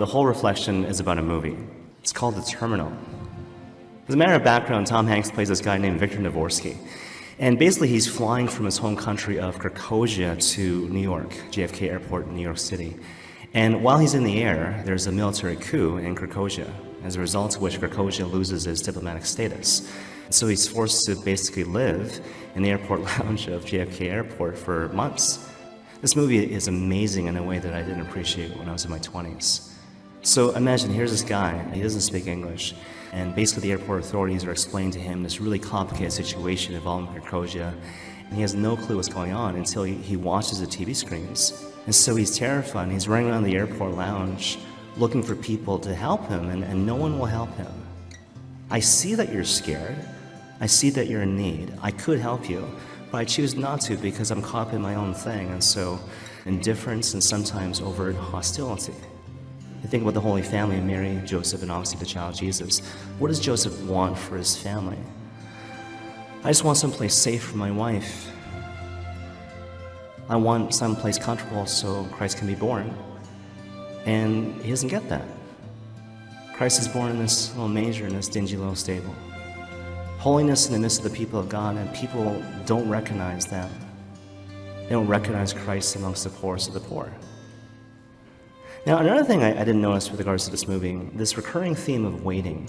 The whole reflection is about a movie. It's called The Terminal. As a matter of background, Tom Hanks plays this guy named Victor Dvorsky. And basically he's flying from his home country of Krakosia to New York, JFK Airport in New York City. And while he's in the air, there's a military coup in Krakosia, as a result of which Krakosia loses its diplomatic status. So he's forced to basically live in the airport lounge of JFK Airport for months. This movie is amazing in a way that I didn't appreciate when I was in my 20s. So imagine, here's this guy, he doesn't speak English, and basically the airport authorities are explaining to him this really complicated situation involving Krakosia, and he has no clue what's going on until he watches the TV screens. And so he's terrified, and he's running around the airport lounge looking for people to help him, and no one will help him. I see that you're scared. I see that you're in need. I could help you, but I choose not to because I'm caught up in my own thing, and so indifference and sometimes overt hostility. I think about the Holy Family, Mary, Joseph, and obviously the child Jesus. What does Joseph want for his family? I just want someplace safe for my wife. I want someplace comfortable so Christ can be born. And he doesn't get that. Christ is born in this little manger, in this dingy little stable. Holiness in the midst of the people of God, and people don't recognize them. They don't recognize Christ amongst the poorest of the poor. Now, another thing I didn't notice with regards to this movie, this recurring theme of waiting,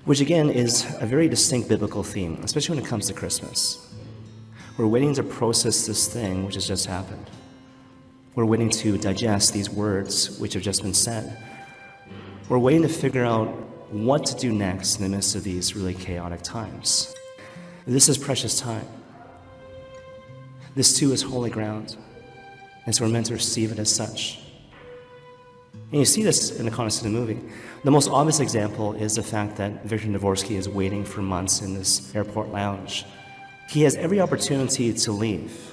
which again is a very distinct biblical theme, especially when it comes to Christmas. We're waiting to process this thing which has just happened. We're waiting to digest these words which have just been said. We're waiting to figure out what to do next in the midst of these really chaotic times. This is precious time. This too is holy ground, and so we're meant to receive it as such. And you see this in the context of the movie. The most obvious example is the fact that Victor Dvorsky is waiting for months in this airport lounge. He has every opportunity to leave.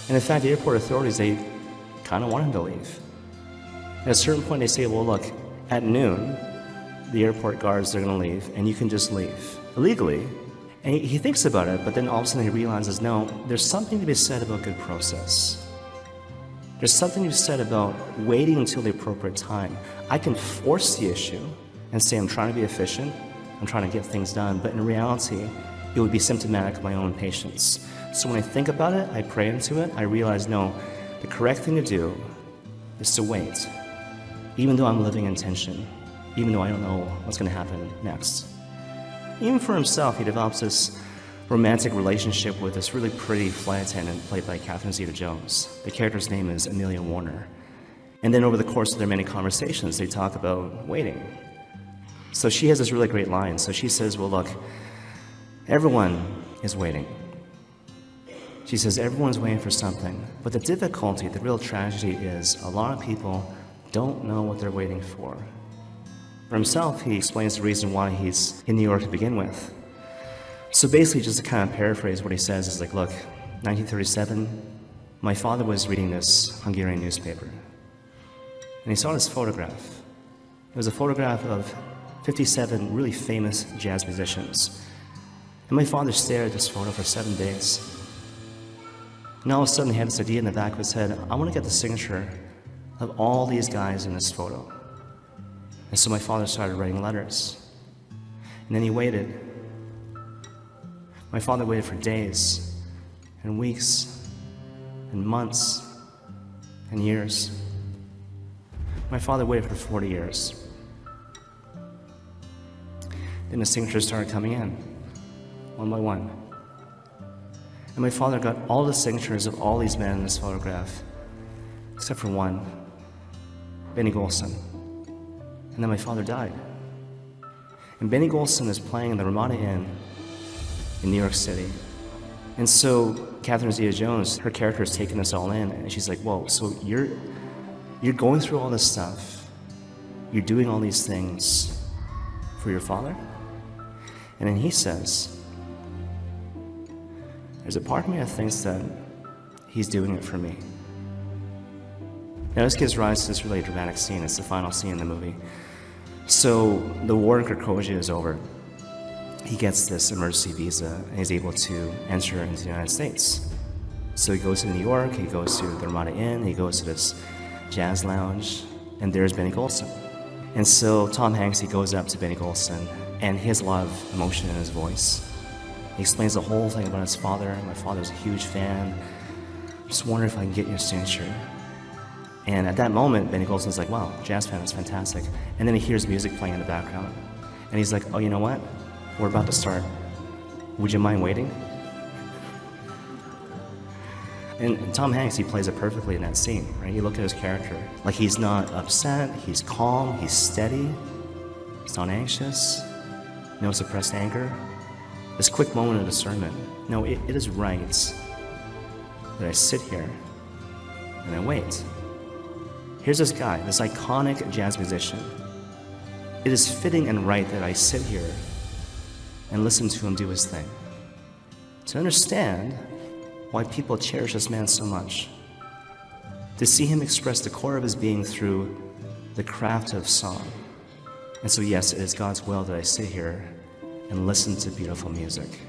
And in fact, the airport authorities, they kind of want him to leave. At a certain point, they say, well, look, at noon, the airport guards are going to leave, and you can just leave illegally. And he thinks about it, but then all of a sudden he realizes, no, there's something to be said about good process. There's something to be said about waiting until the appropriate time. I can force the issue and say I'm trying to be efficient, I'm trying to get things done, but in reality, it would be symptomatic of my own impatience. So when I think about it, I pray into it, I realize, no, the correct thing to do is to wait, even though I'm living in tension, even though I don't know what's going to happen next. Even for himself, he develops this romantic relationship with this really pretty flight attendant played by Catherine Zeta-Jones. The character's name is Amelia Warner. And then over the course of their many conversations, they talk about waiting. So she has this really great line. So she says, well, look, everyone is waiting. She says, everyone's waiting for something. But the difficulty, the real tragedy is a lot of people don't know what they're waiting for. For himself, he explains the reason why he's in New York to begin with. So basically, just to kind of paraphrase what he says is like, look, 1937, my father was reading this Hungarian newspaper, and he saw this photograph. It was a photograph of 57 really famous jazz musicians. And my father stared at this photo for 7 days. And all of a sudden, he had this idea in the back of his head, I want to get the signature of all these guys in this photo. And so my father started writing letters. And then he waited. My father waited for days and weeks and months and years. My father waited for 40 years. Then the signatures started coming in, one by one. And my father got all the signatures of all these men in this photograph, except for one, Benny Golson. And then my father died. And Benny Golson is playing in the Ramada Inn in New York City. And so Catherine Zeta-Jones, her character is taking this all in, and she's like, whoa, so you're going through all this stuff, you're doing all these things for your father? And then he says, there's a part of me that thinks that he's doing it for me. Now this gives rise to this really dramatic scene. It's the final scene in the movie. So the war in Krakosia is over. He gets this emergency visa and he's able to enter into the United States. So he goes to New York, he goes to the Ramada Inn, he goes to this jazz lounge, And there's Benny Golson. And so Tom Hanks, he goes up to Benny Golson, and he has a lot of emotion in his voice. He explains the whole thing about his father. My father's a huge fan. Just wonder if I can get your signature. And at that moment, Benny Golson's like, wow, jazz fan, that's fantastic. And then he hears music playing in the background. And he's like, oh, you know what? We're about to start. Would you mind waiting? And Tom Hanks, he plays it perfectly in that scene, right? You look at his character. Like, he's not upset, he's calm, he's steady, he's not anxious, no suppressed anger. This quick moment of discernment. No, it is right that I sit here and I wait. Here's this guy, this iconic jazz musician. It is fitting and right that I sit here and listen to him do his thing. To understand why people cherish this man so much. To see him express the core of his being through the craft of song. And so yes, it is God's will that I sit here and listen to beautiful music.